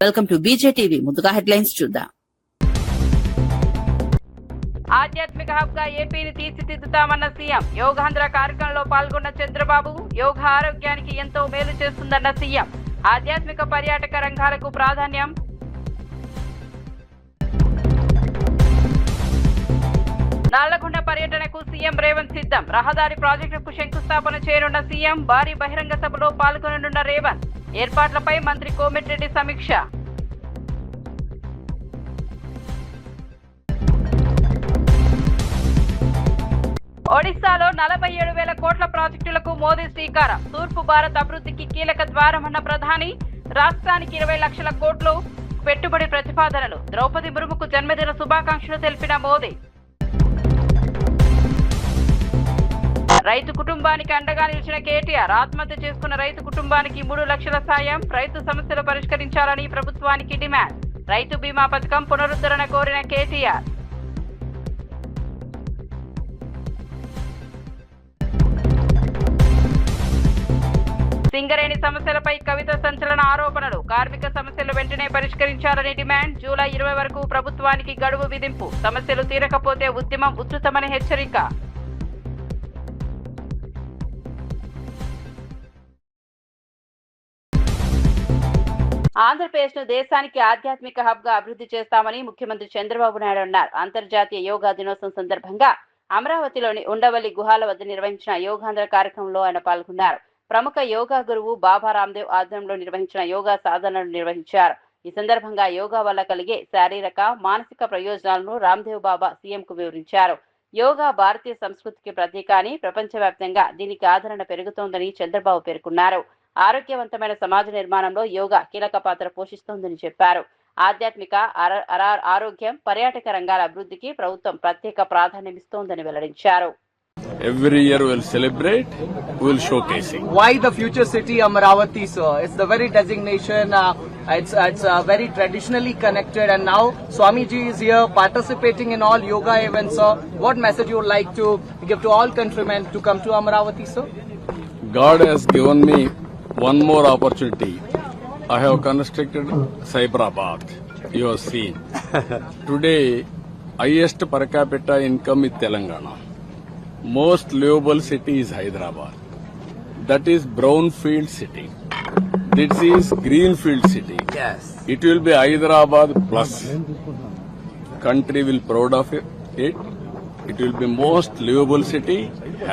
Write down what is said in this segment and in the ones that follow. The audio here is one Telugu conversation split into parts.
Welcome to బీజేటీవీ. ముందుగా హెడ్లైన్స్ చూద్దాం. ఆధ్యాత్మిక హబ్ గా ఏపీని తీర్చిదిద్దుతామన్న సీఎం. యోగాంధ్ర కార్యక్రమంలో పాల్గొన్న చంద్రబాబు యోగా ఆరోగ్యానికి ఎంతో మేలు చేస్తుందన్న సీఎం. ఆధ్యాత్మిక పర్యాటక రంగాలకు ప్రాధాన్యం. నల్లగొండ పర్యటనకు సీఎం రేవంత్ సిద్ధం. రహదారి ప్రాజెక్టుకు శంకుస్థాపన చేయనున్న సీఎం. భారీ బహిరంగ సభలో పాల్గొననున్న రేవంత్. ఏర్పాట్లపై మంత్రి కోమటిరెడ్డి సమీక్ష. ఒడిశాలో 47,000 కోట్ల ప్రాజెక్టులకు మోదీ శ్రీకారం. తూర్పు భారత్ అభివృద్ధికి కీలక ద్వారమన్న ప్రధాని. రాష్ట్రానికి 20 లక్షల కోట్లు పెట్టుబడి ప్రతిపాదనలు. ద్రౌపది ముర్ముకు జన్మదిన శుభాకాంక్షలు తెలిపిన మోదీ. రైతు కుటుంబానికి అండగా నిలిచిన కేటీఆర్. ఆత్మహత్య చేసుకున్న రైతు కుటుంబానికి 3 లక్షల సాయం. రైతు సమస్యలు పరిష్కరించాలని ప్రభుత్వానికి డిమాండ్. రైతు బీమా పథకం పునరుద్ధరణ కోరిన కేటీఆర్. సింగరేణి సమస్యలపై కవిత సంచలన ఆరోపణలు. కార్మిక సమస్యలు వెంటనే పరిష్కరించాలని డిమాండ్. జూలై 20 వరకు ప్రభుత్వానికి గడువు విధింపు. సమస్యలు తీరకపోతే ఉద్యమం ఉధృతమని హెచ్చరిక. ఆంధ్రప్రదేశ్ ను దేశానికి ఆధ్యాత్మిక హబ్ గా అభివృద్ధి చేస్తామని ముఖ్యమంత్రి చంద్రబాబు నాయుడు అన్నారు. అంతర్జాతీయ యోగా దినోత్సవం సందర్భంగా అమరావతిలోని ఉండవల్లి గుహాల వద్ద నిర్వహించిన యోగాంధ్ర కార్యక్రమంలో ఆయన పాల్గొన్నారు. ప్రముఖ యోగా గురువు బాబా రామ్దేవ్ ఆధ్వర్యంలో నిర్వహించిన యోగా సాధనలు నిర్వహించారు. ఈ సందర్భంగా యోగా వల్ల కలిగే శారీరక మానసిక ప్రయోజనాలను రామ్దేవ్ బాబా సీఎంకు వివరించారు. యోగా భారతీయ సంస్కృతికి ప్రతీక అని, ప్రపంచవ్యాప్తంగా దీనికి ఆదరణ పెరుగుతోందని చంద్రబాబు పేర్కొన్నారు. ఆరోగ్యవంతమైన సమాజ నిర్మాణంలో యోగా కీలక పాత్ర పోషిస్తోందని చెప్పారు. ఆధ్యాత్మిక ఆరోగ్యం, పర్యాటక రంగాల అభివృద్ధికి ప్రభుత్వం ప్రత్యేక ప్రాధాన్యమిస్తోందని వెల్లడించారు. Every year we'll celebrate, we'll showcase it. Why the future city Amaravati, sir? It's the very designation. It's very traditionally connected, and now Swamiji is here participating in all yoga events, sir. What message you would like to give to all countrymen to come to Amaravati, sir? God has given me one more opportunity. I have constructed Cyberabad. You have seen. Today, highest per capita income is Telangana. Most livable city is Hyderabad. That is brownfield city. This is greenfield city. Yes. It will be Hyderabad plus. Country will proud of it. It will be most livable city,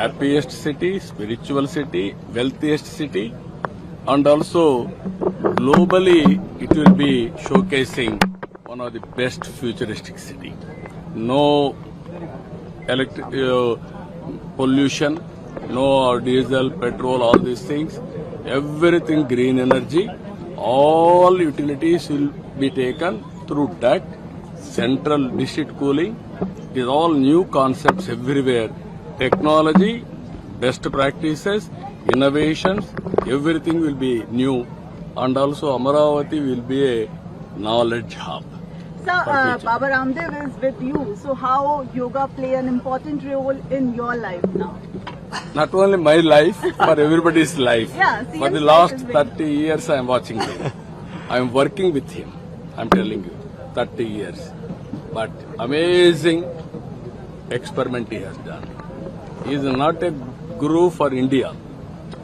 happiest city, spiritual city, wealthiest city, and also globally it will be showcasing one of the best futuristic city. No pollution, no diesel, petrol, all these things. Everything green energy. All utilities will be taken through that. Central district cooling. It is all new concepts everywhere. Technology, best practices, innovations, everything will be new. And also Amaravati will be a knowledge hub. Sir, Baba Ramdev is with you. So how yoga play an important role in your life now? Not only my life, for everybody's life. Yeah, for the last 30 years I am watching him. I am working with him. I am telling you, 30 years. But amazing experiment he has done. He is not a guru for India.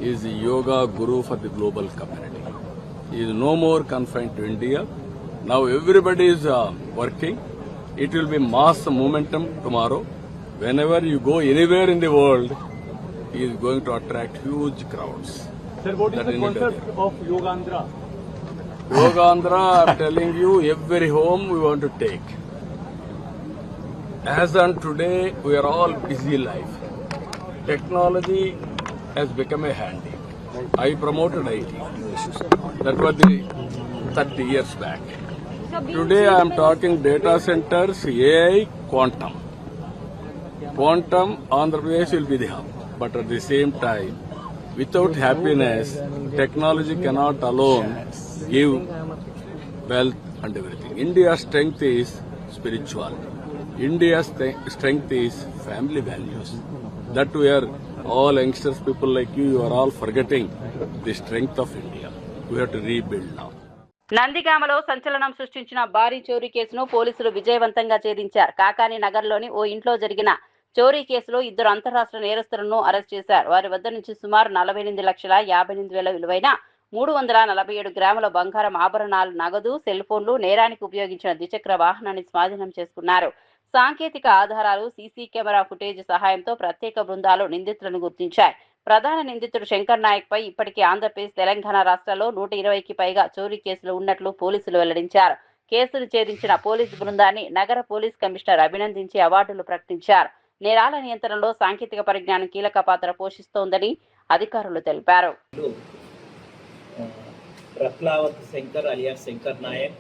He is a yoga guru for the global community. He is no more confined to India. Now everybody is working. It will be mass momentum tomorrow. Whenever you go anywhere in the world, he is going to attract huge crowds. Sir, what is the concept of Yogaandhra? Yogaandhra, I am telling you, every home we want to take. As on today, we are all busy life. Technology has become a handy. I promoted IT. That was the 30 years back. Today I am talking data centers, AI, quantum. Quantum, Andhra Pradesh will be the hub. But at the same time, without happiness, technology cannot alone give wealth and everything. India's strength is spirituality. India's strength is family values. That we are all youngsters, people like you are all forgetting the strength of India. We have to rebuild now. నందిగామలో సంచలనం సృష్టించిన భారీ చోరీ కేసును పోలీసులు విజయవంతంగా ఛేదించారు. కాకాని నగర్లోని ఓ ఇంట్లో జరిగిన చోరీ కేసులో 2 అంతర్రాష్ట్ర నేరస్తులను అరెస్ట్ చేశారు. వారి వద్ద నుంచి సుమారు 48,58,000 విలువైన 347 గ్రాముల బంగారం ఆభరణాలు, నగదు, సెల్ ఫోన్లు, నేరానికి ఉపయోగించిన ద్విచక్ర వాహనాన్ని స్వాధీనం చేసుకున్నారు. సాంకేతిక ఆధారాలు, సీసీ కెమెరా ఫుటేజ్ సహాయంతో ప్రత్యేక బృందాలు నిందితులను గుర్తించాయి. ప్రధాన నిందితుడు శంకర్ నాయక్ పై ఇప్పటికే ఆంధ్రప్రదేశ్, తెలంగాణ రాష్ట్రాల్లో 120కి పైగా చోరీ కేసులు ఉన్నట్లు పోలీసులు వెల్లడించారు. కేసును ఛేదించిన పోలీసు బృందాన్ని నగర పోలీస్ కమిషనర్ అభినందించి అవార్డులు ప్రకటించారు. నేరాల నియంత్రణలో సాంకేతిక పరిజ్ఞానం కీలక పాత్ర పోషిస్తోందని అధికారులు తెలిపారు. రత్లావత్ శంకర్ అలియాస్ శంకర్ నాయక్,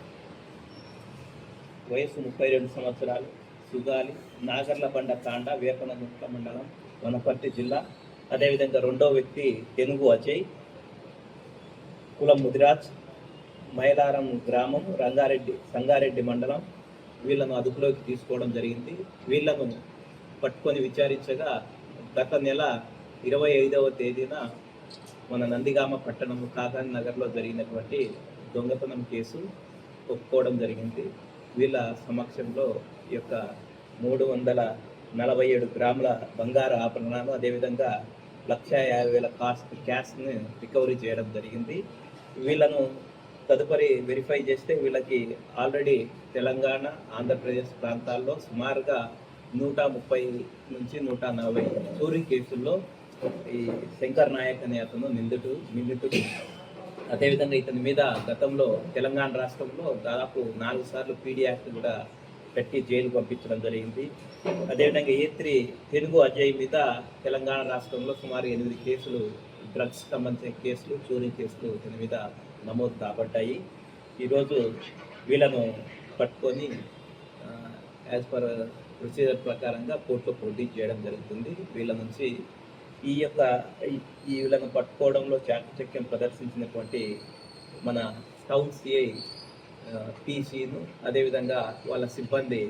వయసు 32 సంవత్సరాలు, సుగాలి, నాగర్లబండ తాండా, వేపనగుంట్ల మండలం, వనపర్తి జిల్లా. అదేవిధంగా రెండో వ్యక్తి తెనుగు అజయ్, కులం ముదిరాజ్, మైలారం గ్రామం, సంగారెడ్డి మండలం. వీళ్ళను అదుపులోకి తీసుకోవడం జరిగింది. వీళ్ళను పట్టుకొని విచారించగా గత నెల 25వ తేదీన మన నందిగామ పట్టణం కాకాని నగర్లో జరిగినటువంటి దొంగతనం కేసు ఒప్పుకోవడం జరిగింది. వీళ్ళ సమక్షంలో ఈ యొక్క 347 గ్రాముల బంగారు ఆభరణాలు, అదేవిధంగా 1,50,000 క్యాష్ని రికవరీ చేయడం జరిగింది. వీళ్ళను తదుపరి వెరిఫై చేస్తే వీళ్ళకి ఆల్రెడీ తెలంగాణ, ఆంధ్రప్రదేశ్ ప్రాంతాల్లో సుమారుగా 130 నుంచి 140 చోరీ కేసుల్లో ఈ శంకర్ నాయక్ అనే అతను నిందితుడు. అదేవిధంగా ఇతని మీద గతంలో తెలంగాణ రాష్ట్రంలో దాదాపు 4 సార్లు పీడీ యాక్ట్ కూడా పెట్టి జైలు పంపించడం జరిగింది. అదేవిధంగా A3 తెనుగు అజయ్ మీద తెలంగాణ రాష్ట్రంలో సుమారు 8 కేసులు, డ్రగ్స్ సంబంధించిన కేసులు, చోరీ కేసులు ఇతని మీద నమోదు కాబడ్డాయి. ఈరోజు వీళ్ళను పట్టుకొని యాజ్ పర్ ప్రొసీజర్ ప్రకారంగా కోర్టులో ప్రొడ్యూస్ చేయడం జరుగుతుంది. వీళ్ళ నుంచి వీళ్ళను పట్టుకోవడంలో చాకచక్యం ప్రదర్శించినటువంటి మన టౌన్ సిఐ PCను, అదేవిధంగా వాళ్ళ సిబ్బంది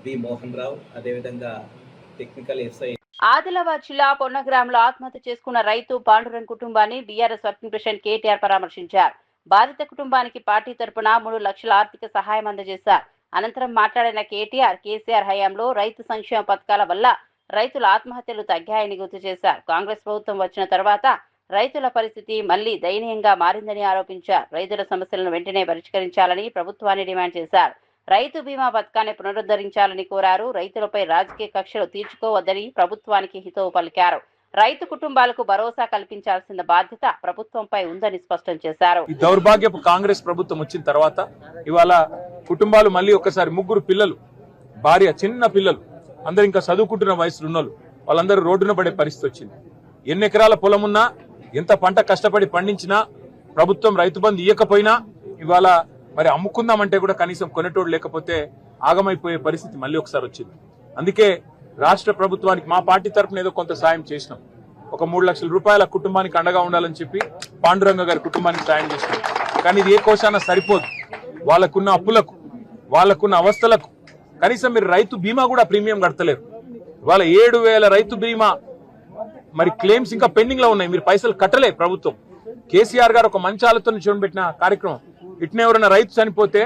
బి మోహన్ రావు, అదేవిధంగా టెక్నికల్ SI. ఆదిలాబాద్ జిల్లా పొన్నగ్రామంలో ఆత్మహత్య చేసుకున్న రైతు పాండురంగ్ కుటుంబాన్ని బీఆర్ఎస్ వర్కింగ్ ప్రెసిడెంట్ కేటీఆర్ పరామర్శించారు. బాధిత కుటుంబానికి పార్టీ తరపున 3 లక్షల ఆర్థిక సహాయం అందజేశారు. అనంతరం మాట్లాడిన కేసీఆర్ హయాంలో రైతు సంక్షేమ పథకాల వల్ల రైతుల ఆత్మహత్యలు తగ్గాయని గుర్తు చేశారు. కాంగ్రెస్ ప్రభుత్వం వచ్చిన తర్వాత రైతుల పరిస్థితి మళ్లీ దయనీయంగా మారిందని ఆరోపించారు. రైతుల సమస్యలను వెంటనే పరిష్కరించాలని ప్రభుత్వాన్ని డిమాండ్ చేశారు. రైతు బీమా పథకాన్ని పునరుద్ధరించాలని కోరారు. రైతులపై రాజకీయ కక్షలు తీర్చుకోవద్దని ప్రభుత్వానికి హితవు పలికారు. రైతు కుటుంబాలకు భరోసా కల్పించాల్సిన బాధ్యత ప్రభుత్వంపై ఉందని స్పష్టం చేశారు. ఈ దౌర్భాగ్యపు కాంగ్రెస్ ప్రభుత్వం వచ్చిన తర్వాత ఇవాళ కుటుంబాలు మళ్ళీ ఒకసారి 3 పిల్లలు, భార్య, చిన్న పిల్లలు, అందరు ఇంకా చదువుకుంటున్న వయసులో ఉన్నోళ్ళు, వాళ్ళందరూ రోడ్డున పడే పరిస్థితి వచ్చింది. ఎన్ని ఎకరాల పొలం ఉన్నా, ఎంత పంట కష్టపడి పండించినా, ప్రభుత్వం రైతు బంధు ఇవ్వకపోయినా ఇవాళ మరి అమ్ముకుందామంటే కూడా కనీసం కొనేటోడు లేకపోతే ఆగమైపోయే పరిస్థితి మళ్ళీ ఒకసారి వచ్చింది. అందుకే రాష్ట్ర ప్రభుత్వానికి మా పార్టీ తరఫున ఏదో కొంత సాయం చేసినాం. ఒక 3 లక్షల రూపాయల కుటుంబానికి అండగా ఉండాలని చెప్పి పాండురంగ గారి కుటుంబానికి సాయం చేసినాం. కానీ ఇది ఏ కోశాన సరిపోదు. వాళ్ళకున్న అప్పులకు, వాళ్ళకున్న అవస్థలకు కనీసం మీరు రైతు బీమా కూడా ప్రీమియం కడతలేరు. ఇవాళ 7,000 రైతు బీమా మరి క్లెయిమ్స్ ఇంకా పెండింగ్ లో ఉన్నాయి. మీరు పైసలు కట్టలే ప్రభుత్వం. కేసీఆర్ గారు ఒక మంచి ఆలోచన చూడబెట్టిన కార్యక్రమం. ఇట్నే ఎవరైనా రైతు చనిపోతే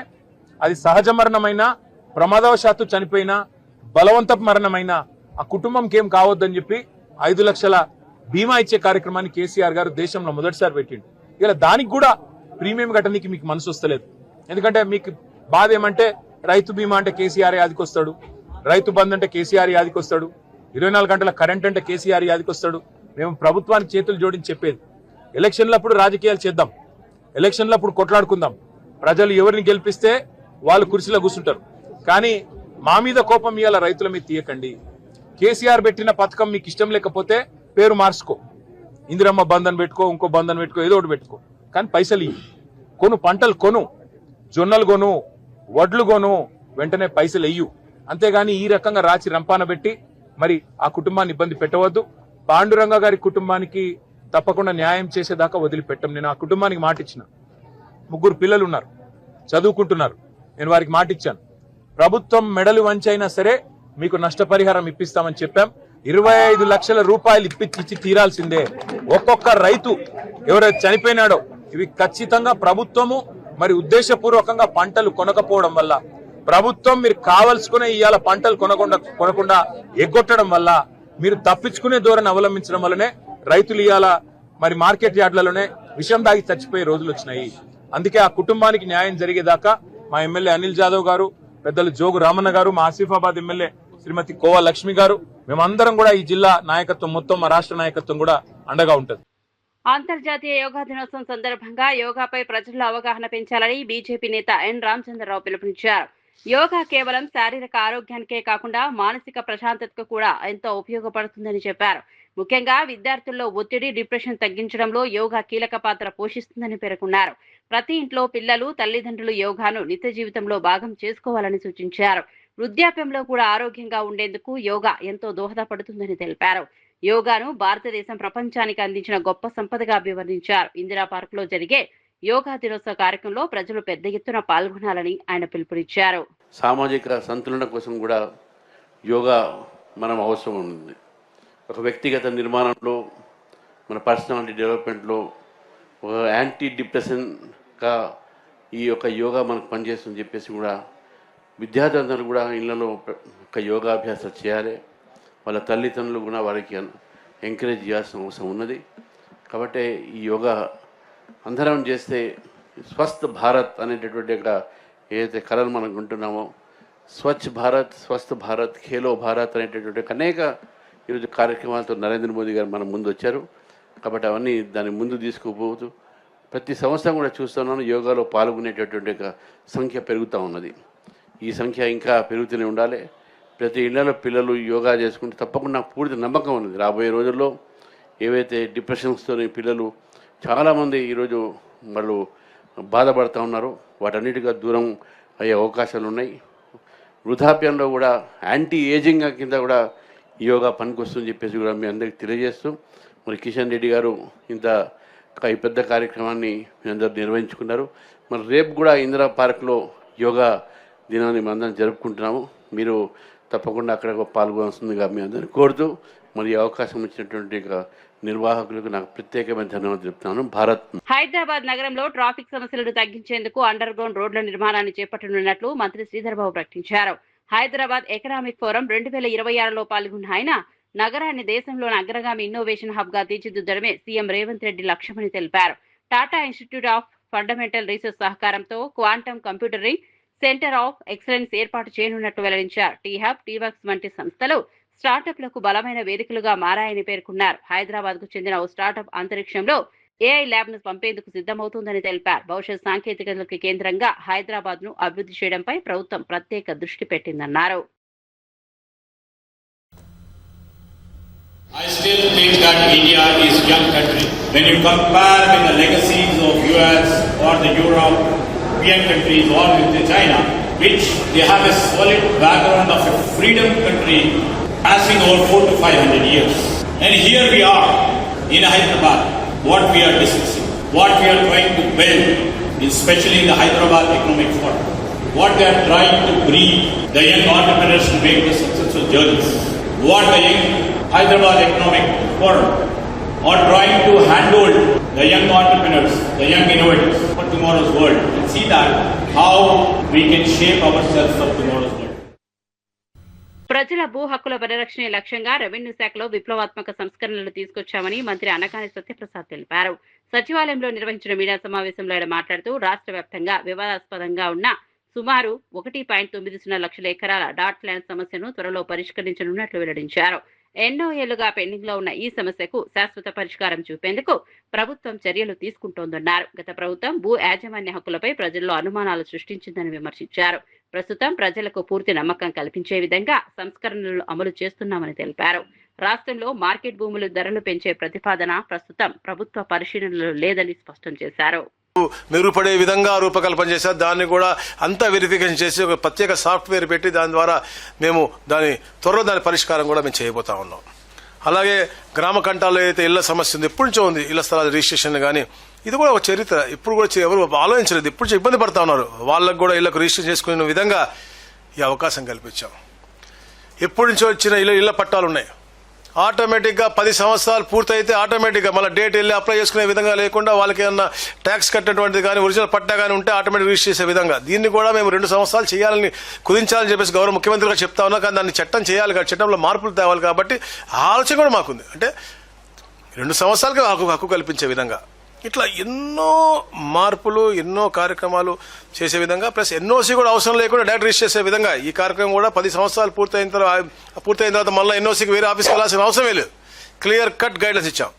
అది సహజ మరణమైనా, ప్రమాదవశాత్తు చనిపోయినా, బలవంతపు మరణమైనా ఆ కుటుంబంకి ఏం కావద్దని చెప్పి 5 లక్షల బీమా ఇచ్చే కార్యక్రమాన్ని కేసీఆర్ గారు దేశంలో మొదటిసారి పెట్టిండు. ఇలా దానికి కూడా ప్రీమియం కట్టడానికి మీకు మనసు వస్తలేదు. ఎందుకంటే మీకు బాధ ఏమంటే రైతు బీమా అంటే కేసీఆర్ యాదికి వస్తాడు, రైతు బంధు అంటే కేసీఆర్ యాదికి వస్తాడు, 24 గంటల కరెంట్ అంటే కేసీఆర్ యాదికి వస్తాడు. మేము ప్రభుత్వానికి చేతులు జోడించి చెప్పేది, ఎలక్షన్లప్పుడు రాజకీయాలు చేద్దాం, ఎలక్షన్లప్పుడు కొట్లాడుకుందాం. ప్రజలు ఎవరిని గెలిపిస్తే వాళ్ళు కుర్చీలో కూర్చుంటారు. కానీ మా మీద కోపం ఇవాళ రైతుల మీద తీయకండి. కేసీఆర్ పెట్టిన పథకం మీకు ఇష్టం లేకపోతే పేరు మార్చుకో, ఇందిరమ్మ బంధన్ పెట్టుకో, ఇంకో బంధన్ పెట్టుకో, ఏదో ఒకటి పెట్టుకో. కానీ పైసలు ఇవ్వు, కొను, పంటలు కొను, జొన్నలు కొను, వడ్లు కొను, వెంటనే పైసలు వెయ్యు. అంతేగాని ఈ రకంగా రాచి రంపాన పెట్టి మరి ఆ కుటుంబాన్ని ఇబ్బంది పెట్టవద్దు. పాండురంగ గారి కుటుంబానికి తప్పకుండా న్యాయం చేసేదాకా వదిలిపెట్టం. నేను ఆ కుటుంబానికి మాట ఇచ్చిన. 3 పిల్లలు ఉన్నారు, చదువుకుంటున్నారు. నేను వారికి మాట ఇచ్చాను, ప్రభుత్వం మెడలు వంచైనా సరే మీకు నష్టపరిహారం ఇప్పిస్తామని చెప్పాం. 25 లక్షల రూపాయలు ఇచ్చి తీరాల్సిందే. ఒక్కొక్క రైతు ఎవరైతే చనిపోయినాడో ఇవి ఖచ్చితంగా ప్రభుత్వము మరి ఉద్దేశపూర్వకంగా పంటలు కొనకపోవడం వల్ల, ప్రభుత్వం మీరు కావలసుకునే ఇవాళ పంటలు కొనకుండా ఎగ్గొట్టడం వల్ల, మీరు తప్పించుకునే ధోరణి అవలంబించడం వల్లనే రైతులు ఇవాళ మరి మార్కెట్ యార్డ్లలోనే విషం దాగి చచ్చిపోయే రోజులు వచ్చినాయి. అందుకే ఆ కుటుంబానికి న్యాయం జరిగేదాకా మా ఎమ్మెల్యే అనిల్ జాదవ్ గారు, పెద్దలు జోగు రామన్న గారు, మా ఆసిఫాబాద్ ఎమ్మెల్యే శ్రీమతి కోవా లక్ష్మి గారు, మేమందరం కూడా ఈ జిల్లా నాయకత్వం మొత్తం, మా రాష్ట్ర నాయకత్వం కూడా అండగా ఉంటుంది. అంతర్జాతీయ యోగా దినోత్సవం సందర్భంగా యోగాపై ప్రజల్లో అవగాహన పెంచాలని బీజేపీ నేత ఎన్ రామచంద్రరావు పిలుపునిచ్చారు. యోగా కేవలం శారీరక ఆరోగ్యానికే కాకుండా మానసిక ప్రశాంతతకు కూడా ఎంతో ఉపయోగపడుతుందని చెప్పారు. ముఖ్యంగా విద్యార్థుల్లో ఒత్తిడి, డిప్రెషన్ తగ్గించడంలో యోగా కీలక పాత్ర పోషిస్తుందని పేర్కొన్నారు. ప్రతి ఇంట్లో పిల్లలు, తల్లిదండ్రులు యోగాను నిత్య జీవితంలో భాగం చేసుకోవాలని సూచించారు. వృద్ధాప్యంలో కూడా ఆరోగ్యంగా ఉండేందుకు యోగా ఎంతో దోహదపడుతుందని తెలిపారు. యోగాను భారతదేశం ప్రపంచానికి అందించిన గొప్ప సంపదగా అభివర్ణించారు. ఇందిరా పార్క్ లో జరిగే యోగా దినోత్సవ కార్యక్రమంలో ప్రజలు పెద్ద ఎత్తున పాల్గొనాలని ఆయన పిలుపునిచ్చారు. సామాజిక సంతులన కోసం కూడా యోగా మనం అవసరం ఉంది. ఒక వ్యక్తిగత నిర్మాణంలో, మన పర్సనాలిటీ డెవలప్మెంట్లో ఒక యాంటీ డిప్రెషన్గా ఈ యొక్క యోగా మనకు పనిచేస్తుందని చెప్పేసి కూడా విద్యార్థులందరూ కూడా ఇళ్లలో ఒక యోగాభ్యాసం చేయాలి. వాళ్ళ తల్లిదండ్రులు కూడా వారికి ఎంకరేజ్ చేయాల్సిన అవసరం ఉన్నది. కాబట్టి ఈ యోగా అందరం చేస్తే స్వస్థ భారత్ అనేటటువంటి ఒక ఏదైతే కళను మనం ఉంటున్నామో, స్వచ్ఛ భారత్, స్వస్థ భారత్, ఖేలో భారత్ అనేటటువంటి అనేక ఈరోజు కార్యక్రమాలతో నరేంద్ర మోదీ గారు మన ముందు వచ్చారు. కాబట్టి అవన్నీ దాన్ని ముందు తీసుకుపోతూ ప్రతి సంవత్సరం కూడా చూస్తున్నాను యోగాలో పాల్గొనేటటువంటి ఒక సంఖ్య పెరుగుతూ ఉన్నది. ఈ సంఖ్య ఇంకా పెరుగుతూనే ఉండాలి. ప్రతి ఇళ్లలో పిల్లలు యోగా చేసుకుంటే తప్పకుండా పూర్తి నమ్మకం ఉన్నది రాబోయే రోజుల్లో ఏవైతే డిప్రెషన్స్తో పిల్లలు చాలామంది ఈరోజు వాళ్ళు బాధపడుతూ ఉన్నారో వాటన్నిటిగా దూరం అయ్యే అవకాశాలు ఉన్నాయి. వృద్ధాప్యంలో కూడా యాంటీ ఏజింగ్ కింద కూడా యోగా పనికొస్తుందని చెప్పేసి కూడా మీ అందరికీ తెలియజేస్తూ, మరి కిషన్ రెడ్డి గారు ఇంత ఈ పెద్ద కార్యక్రమాన్ని మీ అందరూ నిర్వహించుకున్నారు. మరి రేపు కూడా ఇందిరా పార్క్లో యోగా దినాన్ని మేము అందరం జరుపుకుంటున్నాము. మీరు తప్పకుండా అక్కడ పాల్గొనాల్సిందిగా మీ అందరిని కోరుతూ, మరి అవకాశం ఇచ్చినటువంటి నిర్వాహకులకు నాకు ప్రత్యేకమైన ధన్యవాదాలు చెప్తున్నాను. భారత్. హైదరాబాద్ నగరంలో ట్రాఫిక్ సమస్యలను తగ్గించేందుకు అండర్ గ్రౌండ్ రోడ్ల నిర్మాణాన్ని చేపట్టనున్నట్లు మంత్రి శ్రీధర్ బాబు ప్రకటించారు. హైదరాబాద్ ఎకనామిక్ ఫోరం 2026లో పాల్గొన్న ఆయన నగరాన్ని దేశంలోని అగ్రగామి ఇన్నోవేషన్ హబ్ గా తీర్చిదిద్దడమే సీఎం రేవంత్ రెడ్డి లక్ష్యమని తెలిపారు. Tata institute of fundamental research సహకారంతో quantum computing centre of excellence ఏర్పాటు చేయనున్నట్టు వెల్లడించారు. టీ హబ్, టీవర్క్స్ వంటి సంస్థలు స్టార్టప్లకు బలమైన వేదికలుగా మారాయని పేర్కొన్నారు. హైదరాబాద్ కు చెందిన ఓ స్టార్టప్ అంతరిక్షంలో ఏఐ ల్యాబ్ ను పంపేందుకు సిద్ధమవుతుందని తెలిపారు. భవిష్యత్ సాంకేతికతలకు కేంద్రంగా హైదరాబాద్ ను అభివృద్ధి చేయడంపై ప్రభుత్వం ప్రత్యేక దృష్టి పెట్టిందన్నారు. I still think that India is a young country. When you compare with the legacies of US or the European countries or with the China, which they have a solid background of a freedom country passing over 400 to 500 years. And here we are in Hyderabad, what we are discussing, what we are trying to build, especially in the Hyderabad Economic Forum, what they are trying to breed the young entrepreneurs to make the successful journeys, what the young Hyderabad Economic Forum are trying to handle the young entrepreneurs, the young innovators for tomorrow's world, and see that how we can shape ourselves for tomorrow's world. ప్రజల భూ హక్కుల పరిరక్షణ లక్ష్యంగా రెవెన్యూ శాఖలో విప్లవాత్మక సంస్కరణలు తీసుకొచ్చామని మంత్రి అనకాని సత్యప్రసాద్ తెలిపారు. సచివాలయంలో నిర్వహించిన మీడియా సమావేశంలో ఆయన మాట్లాడుతూ రాష్ట్ర వ్యాప్తంగా వివాదాస్పదంగా ఉన్న సుమారు 1.90 లక్షల ఎకరాల డాట్ ల్యాండ్ సమస్యను త్వరలో పరిష్కరించనున్నట్లు వెల్లడించారు. ఎన్నో ఏళ్లుగా పెండింగ్ లో ఉన్న ఈ సమస్యకు శాశ్వత పరిష్కారం చూపేందుకు ప్రభుత్వం చర్యలు తీసుకుంటోందన్నారు. గత ప్రభుత్వం భూ యాజమాన్య హక్కులపై ప్రజల్లో అనుమానాలు సృష్టించిందని విమర్శించారు. ప్రస్తుతం ప్రజలకు పూర్తి నమ్మకం కల్పించే విధంగా సంస్కరణలు అమలు చేస్తున్నామని తెలిపారు. రాష్ట్రంలో మార్కెట్ భూముల ధరలు పెంచే ప్రతిపాదన ప్రస్తుతం ప్రభుత్వ పరిశీలనలో లేదని స్పష్టం చేశారు. మెరుగుపడే విధంగా రూపకల్పన చేశారు. దాన్ని కూడా అంతా వెరిఫికేషన్ చేసి ఒక ప్రత్యేక సాఫ్ట్వేర్ పెట్టి దాని ద్వారా మేము త్వరలో దాని పరిష్కారం కూడా మేము చేయబోతా ఉన్నాం. అలాగే గ్రామ కంటాల్లో అయితే ఇళ్ల సమస్య ఉంది, ఎప్పటి నుంచో ఉంది, ఇళ్ల స్థలాల రిజిస్ట్రేషన్ కానీ ఇది కూడా ఒక చరిత్ర. ఇప్పుడు కూడా ఎవరు ఆలోచించలేదు, ఇప్పుడు ఇబ్బంది పడతా ఉన్నారు. వాళ్ళకు కూడా ఇళ్లకు రిజిస్ట్రేషన్ చేసుకునే విధంగా ఈ అవకాశం కల్పించాం. ఎప్పటి నుంచో వచ్చిన ఇళ్ల పట్టాలు ఉన్నాయి, ఆటోమేటిక్గా 10 సంవత్సరాలు పూర్తయితే ఆటోమేటిక్గా మళ్ళీ డేట్ వెళ్ళి అప్లై చేసుకునే విధంగా లేకుండా వాళ్ళకి ఏమన్నా ట్యాక్స్ కట్టినటువంటిది కానీ ఒరిజినల్ పట్టా కానీ ఉంటే ఆటోమేటిక్ రిజిస్టర్ చేసే విధంగా దీన్ని కూడా మేము 2 సంవత్సరాలు చేయాలని కుదించాలని చెప్పేసి గౌరవ ముఖ్యమంత్రిగా చెప్తా ఉన్నా. కానీ దాన్ని చట్టం చేయాలి కాబట్టి చట్టంలో మార్పులు తేవాలి కాబట్టి ఆ ఆలోచన కూడా మాకుంది. అంటే 2 సంవత్సరాలకి హక్కు కల్పించే విధంగా ఇట్లా ఎన్నో మార్పులు ఎన్నో కార్యక్రమాలు చేసే విధంగా ప్లస్ ఎన్ఓసి కూడా అవసరం లేకుండా డైరెక్ట్ రిజిస్టర్ చేసే విధంగా ఈ కార్యక్రమం కూడా 10 సంవత్సరాలు పూర్తయిన తర్వాత మళ్ళీ ఎన్ఓసికి వేరే ఆఫీస్కి వెళ్ళాల్సిన అవసరమే లేదు. క్లియర్ కట్ గైడ్లైన్స్ ఇచ్చాం.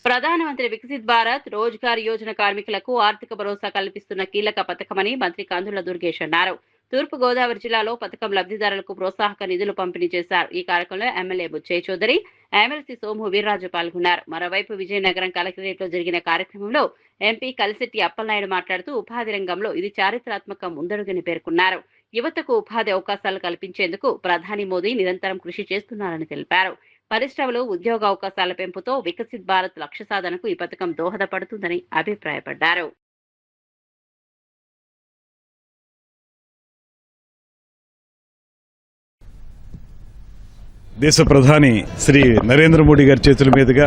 ప్రధానమంత్రి వికసిత్ భారత్ రోజ్గార్ యోజన కార్మికులకు ఆర్థిక భరోసా కల్పిస్తున్న కీలక పథకమని మంత్రి కందుల దుర్గేష్ అన్నారు. తూర్పు గోదావరి జిల్లాలో పథకం లబ్ధిదారులకు ప్రోత్సాహక నిధులు పంపిణీ చేశారు. ఈ కార్యక్రమంలో ఎమ్మెల్యే బుచ్చయ్య చౌదరి, ఎమ్మెల్సీ సోము వీర్రాజు పాల్గొన్నారు. మరోవైపు విజయనగరం కలెక్టరేట్ లో జరిగిన కార్యక్రమంలో ఎంపీ కలిశెట్టి అప్పలనాయుడు మాట్లాడుతూ ఉపాధి రంగంలో ఇది చారిత్రాత్మక ముందడుగని పేర్కొన్నారు. యువతకు ఉపాధి అవకాశాలు కల్పించేందుకు ప్రధాని మోదీ నిరంతరం కృషి చేస్తున్నారని తెలిపారు. పరిశ్రమలు, ఉద్యోగ అవకాశాల పెంపుతో వికసిత్ భారత్ లక్ష్య సాధనకు ఈ పథకం దోహదపడుతుందని అభిప్రాయపడ్డారు. దేశ ప్రధాని శ్రీ నరేంద్ర మోడీ గారి చేతుల మీదుగా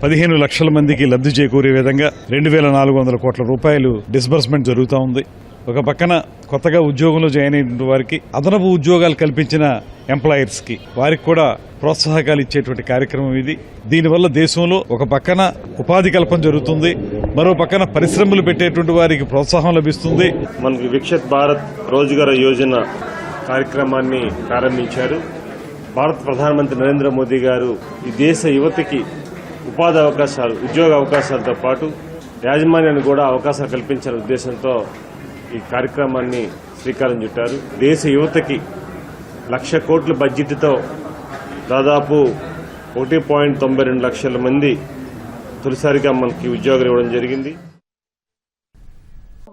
15 లక్షల మందికి లబ్ధి చేకూరే విధంగా 2,400 కోట్ల రూపాయలు డిస్బర్స్మెంట్ జరుగుతూ ఉంది. ఒక పక్కన కొత్తగా ఉద్యోగంలో జాయిన్ అయిన వారికి అదనపు ఉద్యోగాలు కల్పించిన ఎంప్లాయర్స్ కి వారికి కూడా ప్రోత్సాహకాలు ఇచ్చేటువంటి కార్యక్రమం ఇది. దీనివల్ల దేశంలో ఒక పక్కన ఉపాధి కల్పన జరుగుతుంది, మరో పక్కన పరిశ్రమలు పెట్టేటువంటి వారికి ప్రోత్సాహం లభిస్తుంది. మనకి వికసిత్ భారత్ రోజ్గార్ యోజన కార్యక్రమాన్ని ప్రారంభించారు. భారత ప్రధానమంత్రి నరేంద్ర మోదీ గారు ఈ దేశ యువతకి ఉపాధి అవకాశాలు, ఉద్యోగ అవకాశాలతో పాటు యాజమాన్యాన్ని కూడా అవకాశాలు కల్పించాలనే ఉద్దేశంతో ఈ కార్యక్రమాన్ని శ్రీకారం చుట్టారు. దేశ యువతకి 1,00,000 కోట్ల బడ్జెట్తో దాదాపు 1.92 లక్షల మంది తొలిసారిగా మనకి ఉద్యోగాలు ఇవ్వడం జరిగింది.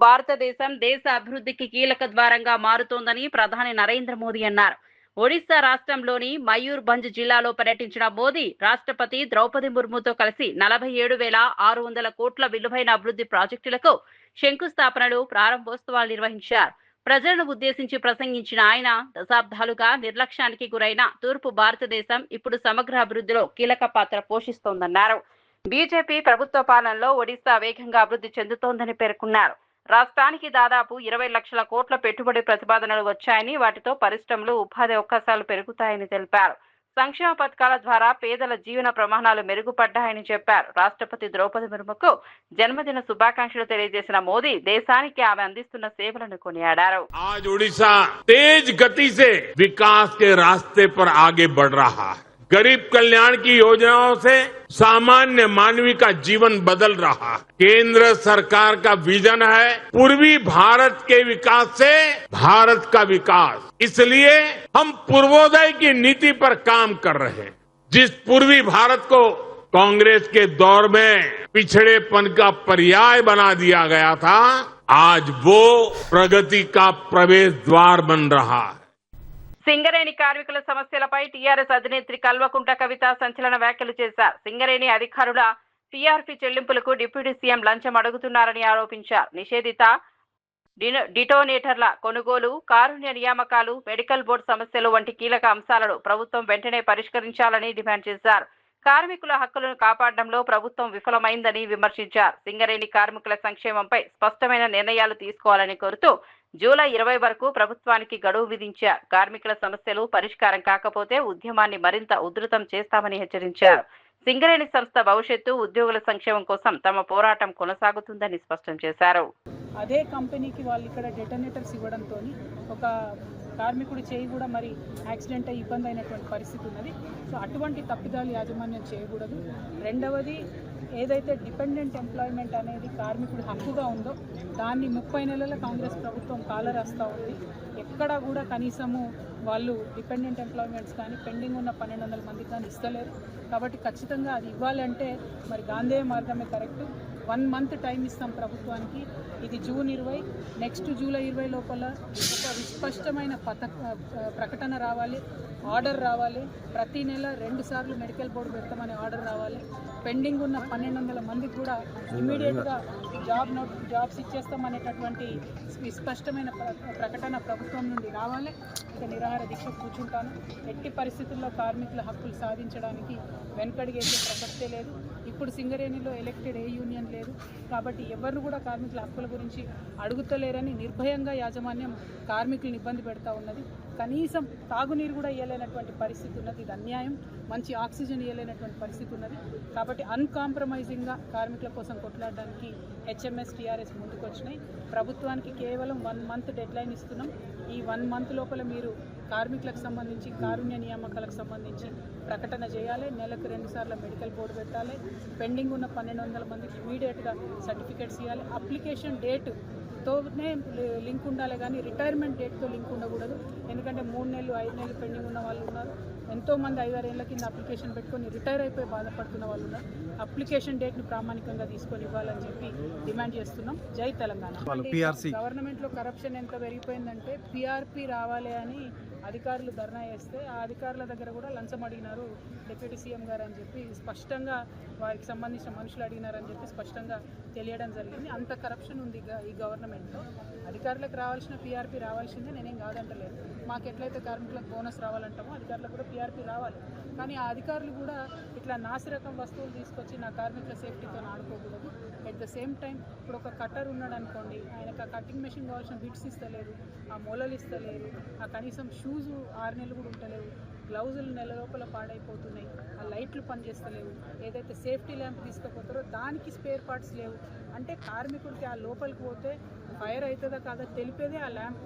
భారతదేశం దేశ అభివృద్ధికి కీలక ద్వారంగా మారుతోందని ప్రధాని నరేంద్ర మోదీ అన్నారు. ఒడిశా రాష్ట్రంలోని మయూర్భంజ్ జిల్లాలో పర్యటించిన మోదీ రాష్ట్రపతి ద్రౌపది ముర్ముతో కలిసి 47,600 కోట్ల విలువైన అభివృద్ధి ప్రాజెక్టులకు శంకుస్థాపనలు, ప్రారంభోత్సవాలు నిర్వహించారు. ప్రజలను ఉద్దేశించి ప్రసంగించిన ఆయన దశాబ్దాలుగా నిర్లక్ష్యానికి గురైన తూర్పు భారతదేశం ఇప్పుడు సమగ్ర అభివృద్ధిలో కీలక పాత్ర పోషిస్తోందన్నారు. బీజేపీ ప్రభుత్వ పాలనలో ఒడిశా వేగంగా అభివృద్ధి చెందుతోందని పేర్కొన్నారు. రాష్ట్రానికి దాదాపు 20 లక్షల కోట్ల పెట్టుబడి ప్రతిపాదనలు వచ్చాయని, వాటితో పరిశ్రమలు, ఉపాధి అవకాశాలు పెరుగుతాయని తెలిపారు. సంక్షేమ పథకాల ద్వారా పేదల జీవన ప్రమాణాలు మెరుగుపడ్డాయని చెప్పారు. రాష్ట్రపతి ద్రౌపది ముర్ముకు జన్మదిన శుభాకాంక్షలు తెలియజేసిన మోదీ దేశానికి ఆమె అందిస్తున్న సేవలను కొనియాడారు. आज ओडिशा तेज गति से विकास के रास्ते पर आगे बढ़ रहा है. गरीब कल्याण की योजनाओं से सामान्य मानवी का जीवन बदल रहा है. केंद्र सरकार का विजन है पूर्वी भारत के विकास से भारत का विकास. इसलिए हम पूर्वोदय की नीति पर काम कर रहे हैं. जिस पूर्वी भारत को कांग्रेस के दौर में पिछड़ेपन का पर्याय बना दिया गया था, आज वो प्रगति का प्रवेश द्वार बन रहा है. సింగరేణి కార్మికుల సమస్యలపై టీఆర్ఎస్ అధినేత్రి కల్వకుంట్ల కవిత సంచలన వ్యాఖ్యలు చేశారు. సింగరేణి అధికారుల టీఆర్పీ చెల్లింపులకు డిప్యూటీ సీఎం లంచం అడుగుతున్నారని ఆరోపించారు. నిషేధిత డిటోనేటర్ల కొనుగోలు, కారుణ్య నియామకాలు, మెడికల్ బోర్డు సమస్యలు వంటి కీలక అంశాలను ప్రభుత్వం వెంటనే పరిష్కరించాలని డిమాండ్ చేశారు. కార్మికుల హక్కులను కాపాడడంలో ప్రభుత్వం విఫలమైందని విమర్శించారు. సింగరేణి కార్మికుల సంక్షేమంపై స్పష్టమైన నిర్ణయాలు తీసుకోవాలని కోరుతూ జూలై 20 వరకు ప్రభుత్వానికి గడువు విధించారు. కార్మికుల సమస్యలు పరిష్కారం కాకపోతే ఉద్యమాన్ని మరింత ఉధృతం చేస్తామని హెచ్చరించారు. సింగరేణి సంస్థ భవిష్యత్తు, ఉద్యోగుల సంక్షేమం కోసం తమ పోరాటం కొనసాగుతుందని స్పష్టం చేశారు. అదే కంపెనీకి వాళ్ళు ఇక్కడ డెటోనేటర్స్ ఇవ్వడంతో ఒక కార్మికుడి చేయి కూడా మరి యాక్సిడెంట్ అయ్యి ఇబ్బంది అయినటువంటి పరిస్థితి ఉన్నది. సో అటువంటి తప్పిదాలు యాజమాన్యం చేయకూడదు. రెండవది, ఏదైతే డిపెండెంట్ ఎంప్లాయ్మెంట్ అనేది కార్మికుడి హక్కుగా ఉందో దాన్ని 30 నెలల కాంగ్రెస్ ప్రభుత్వం కాలరాస్తూ ఉంది. ఎక్కడా కూడా కనీసము వాళ్ళు డిపెండెంట్ ఎంప్లాయ్మెంట్స్ కానీ పెండింగ్ ఉన్న 1200 మందికి కానీ ఇస్తలేరు. కాబట్టి ఖచ్చితంగా అది ఇవ్వాలంటే మరి గాంధేయ మార్గమే కరెక్ట్. 1 మంత్ టైం ఇస్తాం ప్రభుత్వానికి. ఇది జూన్ 20, నెక్స్ట్ జూలై 20 లోపల ఒక విస్పష్టమైన ప్రకటన రావాలి, ఆర్డర్ రావాలి. ప్రతి నెల 2 సార్లు మెడికల్ బోర్డు పెడతామని ఆర్డర్ రావాలి. పెండింగ్ ఉన్న 1200 మందికి కూడా ఇమ్మీడియట్గా జాబ్స్ ఇచ్చేస్తామనేటటువంటి స్పష్టమైన ప్రకటన ప్రభుత్వం నుండి రావాలి. ఇక నిరాహార దీక్ష కూర్చుంటాను. ఎట్టి పరిస్థితుల్లో కార్మికుల హక్కులు సాధించడానికి వెనకడిగేసే ప్రసక్తే లేదు. ఇప్పుడు సింగరేణిలో ఎలక్టెడ్ ఏ యూనియన్ లేదు కాబట్టి ఎవరు కూడా కార్మికుల హక్కుల గురించి అడుగుతలేరని నిర్భయంగా యాజమాన్యం కార్మికులను ఇబ్బంది పెడతా ఉన్నది. కనీసం తాగునీరు కూడా ఇవ్వలేనటువంటి పరిస్థితి ఉన్నది. ఇది అన్యాయం. మంచి ఆక్సిజన్ ఇవ్వలేనటువంటి పరిస్థితి ఉన్నది. కాబట్టి అన్కాంప్రమైజింగ్గా కార్మికుల కోసం కొట్లాడడానికి హెచ్ఎంఎస్ టీఆర్ఎస్ ముందుకు వచ్చినాయి. ప్రభుత్వానికి కేవలం 1 మంత్ డెడ్ లైన్ ఇస్తున్నాం. ఈ 1 మంత్ లోపల మీరు కార్మికులకు సంబంధించి కారుణ్య నియామకాలకు సంబంధించి ప్రకటన చేయాలి. నెలకు 2 సార్లు మెడికల్ బోర్డు పెట్టాలి. పెండింగ్ ఉన్న 1200 మందికి ఇమీడియట్గా సర్టిఫికేట్స్ ఇవ్వాలి. అప్లికేషన్ డేట్తోనే లింక్ ఉండాలి కానీ రిటైర్మెంట్ డేట్తో లింక్ ఉండకూడదు. ఎందుకంటే 3 నెలలు 5 నెలలు పెండింగ్ ఉన్న వాళ్ళు ఉన్నారు. ఎంతోమంది 5-6 ఏళ్ల కింద అప్లికేషన్ పెట్టుకొని రిటైర్ అయిపోయి బాధపడుతున్న వాళ్ళు ఉన్నారు. అప్లికేషన్ డేట్ని ప్రామాణికంగా తీసుకొని ఇవ్వాలని చెప్పి డిమాండ్ చేస్తున్నాం. జై తెలంగాణ. గవర్నమెంట్లో కరప్షన్ ఎంత పెరిగిపోయిందంటే పిఆర్పి రావాలి అని అధికారులు ధర్నా చేస్తే ఆ అధికారుల దగ్గర కూడా లంచం అడిగినారు డిప్యూటీ సీఎం గారు అని చెప్పి స్పష్టంగా వారికి సంబంధించిన మనుషులు అడిగినారని చెప్పి స్పష్టంగా తెలియడం జరిగింది. అంత కరప్షన్ ఉంది ఈ గవర్నమెంట్లో. అధికారులకు రావాల్సిన పిఆర్పి రావాల్సిందే, నేనేం కాదంటలేదు. మాకు ఎట్లయితే కార్మికులకు బోనస్ రావాలంటామో అధికారులకు కూడా పిఆర్పి రావాలి. కానీ ఆ అధికారులు కూడా ఇట్లా నాసిరకం వస్తువులు తీసుకొచ్చి నా కార్మికుల సేఫ్టీతో ఆడుకోకూడదు. ఎట్ ద సేమ్ టైం ఇప్పుడు ఒక కట్టర్ ఉన్నాడు అనుకోండి, ఆయనకు ఆ కటింగ్ మెషిన్ కావాల్సిన బిట్స్ ఇస్తలేరు, ఆ మొలలు ఇస్తలేరు, ఆ కనీసం షూస్ 6 నెలలు కూడా ఉంటలేవు, గ్లౌజులు నెల లోపల పాడైపోతున్నాయి, ఆ లైట్లు పనిచేస్తలేవు, ఏదైతే సేఫ్టీ ల్యాంప్ తీసుకుపోతారో దానికి స్పేర్ పార్ట్స్ లేవు. అంటే కార్మికుడికి ఆ లోపలికి పోతే ఫైర్ అవుతుందా కాదా తెలిపేదే ఆ ల్యాంప్.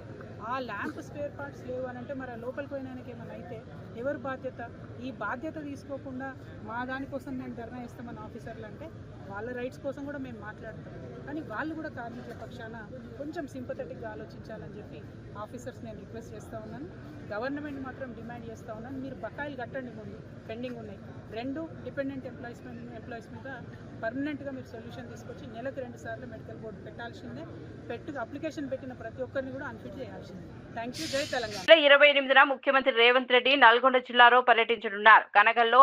ఆ ల్యాంప్ స్పేర్ పార్ట్స్ లేవు అని అంటే మరి ఆ లోపలికి పోయినానికి ఏమైనా అయితే ఎవరు బాధ్యత? ఈ బాధ్యత తీసుకోకుండా మా దానికోసం మేము ధర్నా ఇస్తామని ఆఫీసర్లు అంటే వాళ్ళ రైట్స్ కోసం కూడా మేము మాట్లాడతాం. కానీ వాళ్ళు కూడా కార్మికుల పక్షాన కొంచెం సింపథెటిక్గా ఆలోచించాలని చెప్పి ఆఫీసర్స్ నేను రిక్వెస్ట్ చేస్తూ ఉన్నాను. గవర్నమెంట్ మాత్రం డిమాండ్ చేస్తూ ఉన్నాను, మీరు బకాయిలు కట్టండి, ముందు పెండింగ్ ఉన్నాయి. 2 డిపెండెంట్ ఎంప్లాయీస్ మీద పర్మనెంట్గా మీరు సొల్యూషన్ తీసుకొచ్చి నెలకు 2 సార్లు మెడికల్ బోర్డు పెట్టాల్సిందే. అప్లికేషన్ పెట్టిన ప్రతి ఒక్కరిని కూడా అన్ఫిట్ చేయాల్సిందే. Thank you. జై తెలంగాణ. 28న ముఖ్యమంత్రి రేవంత్ రెడ్డి నల్గొండ జిల్లాలో పర్యటించనున్నారు. కనగల్లో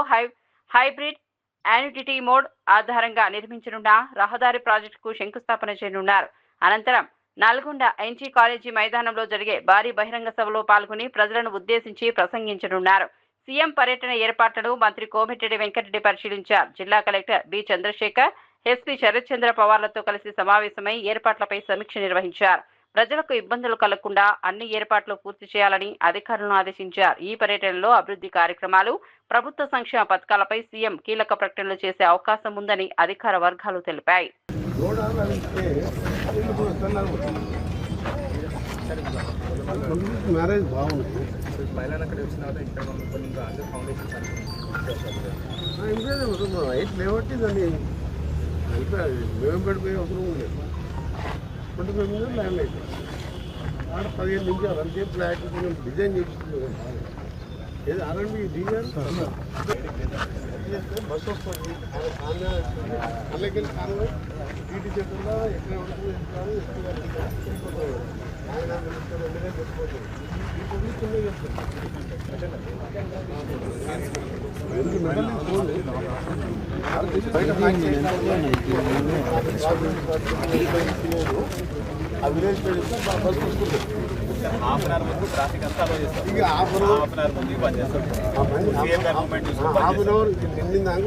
హైబ్రిడ్ యాన్యుటీ మోడ్ ఆధారంగా నిర్మించనున్న రహదారి ప్రాజెక్టుకు శంకుస్థాపన చేయనున్నారు. అనంతరం నల్గొండ ఎన్జీ కాలేజీ మైదానంలో జరిగే భారీ బహిరంగ సభలో పాల్గొని ప్రజలను ఉద్దేశించి ప్రసంగించనున్నారు. సీఎం పర్యటన ఏర్పాట్లను మంత్రి కోమటిరెడ్డి వెంకటరెడ్డి పరిశీలించారు. జిల్లా collector B Chandrashekar, SP Sharath Chandra పవార్లతో కలిసి సమావేశమై ఏర్పాట్లపై సమీక్ష నిర్వహించారు. ప్రజలకు ఇబ్బందులు కలగకుండా అన్ని ఏర్పాట్లు పూర్తి చేయాలని అధికారులను ఆదేశించారు. ఈ పర్యటనలో అభివృద్ధి కార్యక్రమాలు, ప్రభుత్వ సంక్షేమ పథకాలపై సీఎం కీలక ప్రకటనలు చేసే అవకాశం ఉందని అధికార వర్గాలు తెలిపాయి. మ్యారేజ్ బాగుంది. లేవట్టి దాన్ని మేము పడిపోయే అవసరం లేదు. 25 minutes ల్యాండ్ అయితే ఆడ 15 నిమిషాలు అంతే. ఫ్లాట్ డిజైన్ చేపిస్తుంది. ఏది ఆర్ఎండ్బి డీజర్ బస్ వస్తుంది. అందులోకి కాను టీటీ చెట్టులో ఎక్కడ ఉంటుంది ఎక్కడ ఎస్పీ గారు ఆయన రెండుగా తెచ్చిపోతుంది. ఈ పబ్లిక్ కింద ఆ విలేజ్ బస్ చూసుకుంటారు. హాఫ్ అన్ అవర్ ముందు ట్రాఫిక్ అంతా అలో చేస్తాం. ఇక హాఫ్ అన్ అవర్ ముందు బంద్ చేస్తాం. హాఫ్ అన్ అవర్ నిండిందాక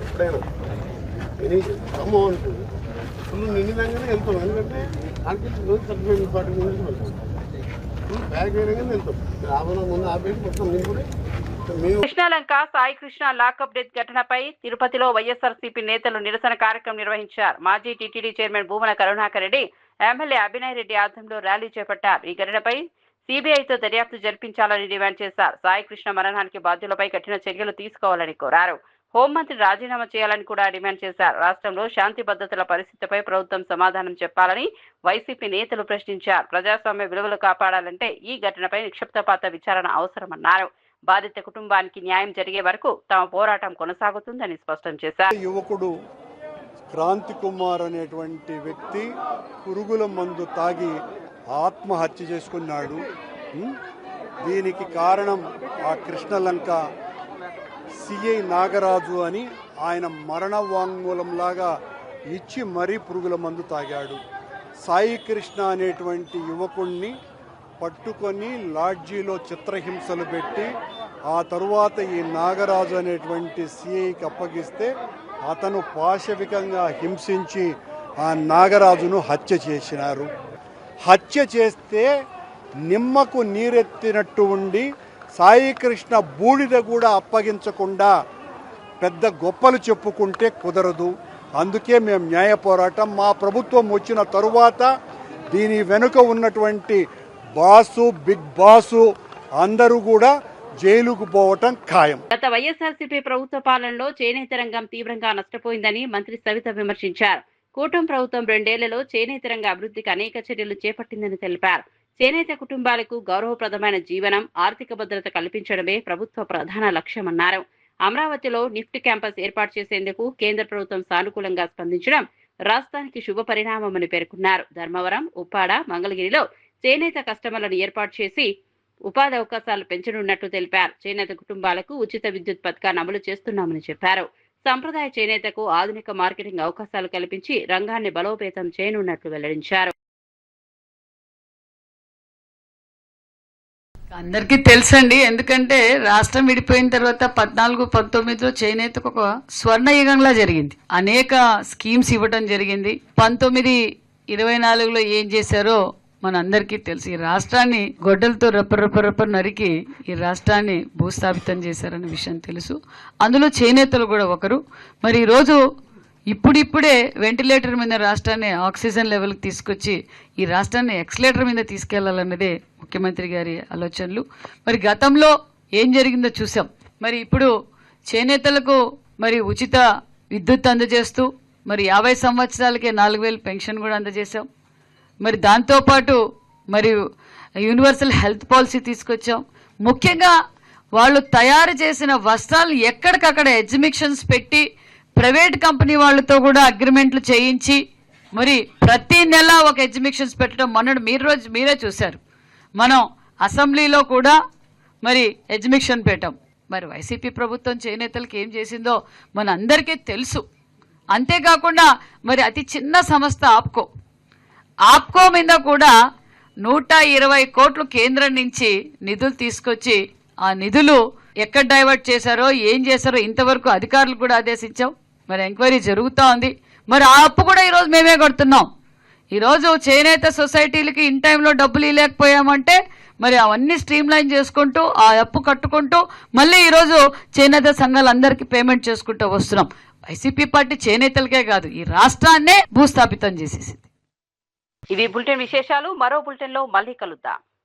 ఎప్పుడైనా ఖమ్మం అనుకుంది ఫుల్ నిండిందాకనే వెళ్తాం. ఎందుకంటే దానికి 35-40 minutes వెళ్తాం. ఫుల్ బ్యాగ్ వేయగానే వెళ్తాం. హాఫ్ అన్ అవర్ ముందు ఆపేసి మొత్తం నింపుడే. కృష్ణాలంక సాయి కృష్ణ లాకప్ డెత్ ఘటనపై తిరుపతిలో వైఎస్ఆర్సీపీ నేతలు నిరసన కార్యక్రమం నిర్వహించారు. మాజీ TTD chairman Bhumana Karunakar Reddy, MLA Abhinay Reddy ఆధ్వర్యంలో ర్యాలీ చేపట్టారు. ఈ ఘటనపై సీబీఐతో దర్యాప్తు జరిపించాలని డిమాండ్ చేశారు. సాయి కృష్ణ మరణానికి బాధ్యులపై కఠిన చర్యలు తీసుకోవాలని కోరారు. హోంమంత్రి రాజీనామా చేయాలని కూడా డిమాండ్ చేశారు. రాష్ట్రంలో శాంతి భద్రతల పరిస్థితిపై ప్రభుత్వం సమాధానం చెప్పాలని వైసీపీ నేతలు ప్రశ్నించారు. ప్రజాస్వామ్య విలువలు కాపాడాలంటే ఈ ఘటనపై నిక్షిప్తపాత విచారణ అవసరమన్నారు. బాధిత కుటుంబానికి న్యాయం జరిగే వరకు తమ పోరాటం కొనసాగుతుందని స్పష్టం చేశారు. యువకుడు క్రాంతి కుమార్ అనేటువంటి వ్యక్తి పురుగుల మందు తాగి ఆత్మహత్య చేసుకున్నాడు. దీనికి కారణం ఆ కృష్ణలంక సిఐ నాగరాజు అని ఆయన మరణ వాంగ్మూలంలాగా ఇచ్చి మరీ పురుగుల మందు తాగాడు. సాయి కృష్ణ అనేటువంటి యువకుణ్ణి పట్టుకొని లాడ్జీలో చిత్రహింసలు పెట్టి ఆ తరువాత ఈ నాగరాజు అనేటువంటి సిఐకి అప్పగిస్తే అతను పాశవికంగా హింసించి ఆ నాగరాజును హత్య చేసినారు. హత్య చేస్తే నిమ్మకు నీరెత్తినట్టు ఉండి సాయికృష్ణ బూడిద కూడా అప్పగించకుండా పెద్ద గొప్పలు చెప్పుకుంటే కుదరదు. అందుకే మేము న్యాయ పోరాటం మా ప్రభుత్వం వచ్చిన తరువాత దీని వెనుక ఉన్నటువంటి బాసు బిగ్ బాసు అందరూ కూడా జైలుకు పోవటం ఖాయం. గత వైఎస్ఆర్సీపీ ప్రభుత్వ పాలనలో చేనేత రంగం తీవ్రంగా నష్టపోయిందని మంత్రి సవిత విమర్శించారు. కూటమి ప్రభుత్వం 2 ఏళ్లలో చేనేత రంగ అభివృద్ధికి అనేక చర్యలు చేపట్టిందని తెలిపారు. చేనేత కుటుంబాలకు గౌరవప్రదమైన జీవనం, ఆర్థిక భద్రత కల్పించడమే ప్రభుత్వ ప్రధాన లక్ష్యమన్నారు. అమరావతిలో నిఫ్ట్ క్యాంపస్ ఏర్పాటు చేసేందుకు కేంద్ర ప్రభుత్వం సానుకూలంగా స్పందించడం రాష్ట్రానికి శుభ పరిణామమని పేర్కొన్నారు. ధర్మవరం, ఉప్పాడ, మంగళగిరిలో చేనేత కస్టమర్లను ఏర్పాటు చేసి ఉపాధి అవకాశాలు పెంచనున్నట్లు తెలిపారు. చేనేత కుటుంబాలకు ఉచిత విద్యుత్ పథకాన్ని అమలు చేస్తున్నామని చెప్పారు. సంప్రదాయ చేనేతకు ఆధునిక మార్కెటింగ్ అవకాశాలు కల్పించి రంగాన్ని బలోపేతం చేయనున్నట్లు వెల్లడించారు. అందరికీ తెలుసండి, ఎందుకంటే రాష్ట్రం విడిపోయిన తర్వాత 14-19లో చేనేతకు ఒక స్వర్ణయుగంలా జరిగింది. అనేక స్కీమ్స్ ఇవ్వడం జరిగింది. 19-24లో ఏం చేశారో మన అందరికీ తెలుసు. ఈ రాష్ట్రాన్ని గొడ్డలతో రప్ప నరికి ఈ రాష్ట్రాన్ని భూస్థాపితం చేశారనే విషయం తెలుసు. అందులో చేనేతలు కూడా ఒకరు. మరి ఈరోజు ఇప్పుడిప్పుడే వెంటిలేటర్ మీద రాష్ట్రాన్ని ఆక్సిజన్ లెవెల్కి తీసుకొచ్చి ఈ రాష్ట్రాన్ని ఎక్సలేటర్ మీద తీసుకెళ్లాలన్నదే ముఖ్యమంత్రి గారి ఆలోచనలు. మరి గతంలో ఏం జరిగిందో చూసాం. మరి ఇప్పుడు చేనేతలకు మరి ఉచిత విద్యుత్ అందజేస్తూ మరి 50 సంవత్సరాలకే 4000 పెన్షన్ కూడా అందజేశాం. మరి దాంతోపాటు మరి యూనివర్సల్ హెల్త్ పాలసీ తీసుకొచ్చాం. ముఖ్యంగా వాళ్ళు తయారు చేసిన వస్త్రాలు ఎక్కడికక్కడ ఎగ్జిబిషన్స్ పెట్టి ప్రైవేట్ కంపెనీ వాళ్ళతో కూడా అగ్రిమెంట్లు చేయించి మరి ప్రతి నెల ఒక ఎగ్జిబిషన్స్ పెట్టడం మొన్నటి మీరే చూశారు. మనం అసెంబ్లీలో కూడా మరి ఎగ్జిబిషన్ పెట్టాం. మరి వైసీపీ ప్రభుత్వం చేనేతలకు ఏం చేసిందో మన అందరికీ తెలుసు. అంతేకాకుండా మరి అతి చిన్న సంస్థ ఆప్కో మీద కూడా 120 కోట్లు కేంద్రం నుంచి నిధులు తీసుకొచ్చి ఆ నిధులు ఎక్కడ డైవర్ట్ చేశారో ఏం చేశారో ఇంతవరకు అధికారులు కూడా ఆదేశించాం. మరి ఎంక్వైరీ జరుగుతూ ఉంది. మరి ఆ అప్పు కూడా ఈరోజు మేమే కడుతున్నాం. ఈరోజు చేనేత సొసైటీలకి ఇన్ టైంలో డబ్బులు ఇవ్వలేకపోయామంటే మరి అవన్నీ స్ట్రీమ్ లైన్ చేసుకుంటూ ఆ అప్పు కట్టుకుంటూ మళ్ళీ ఈరోజు చేనేత సంఘాలందరికీ పేమెంట్ చేసుకుంటూ వస్తున్నాం. వైసీపీ పార్టీ చేనేతలకే కాదు ఈ రాష్ట్రాన్నే భూస్థాపితం చేసేసింది. ఇవి బులెటిన్ విశేషాలు. మరో బులెటిన్లో మళ్ళీ కలుద్దాం.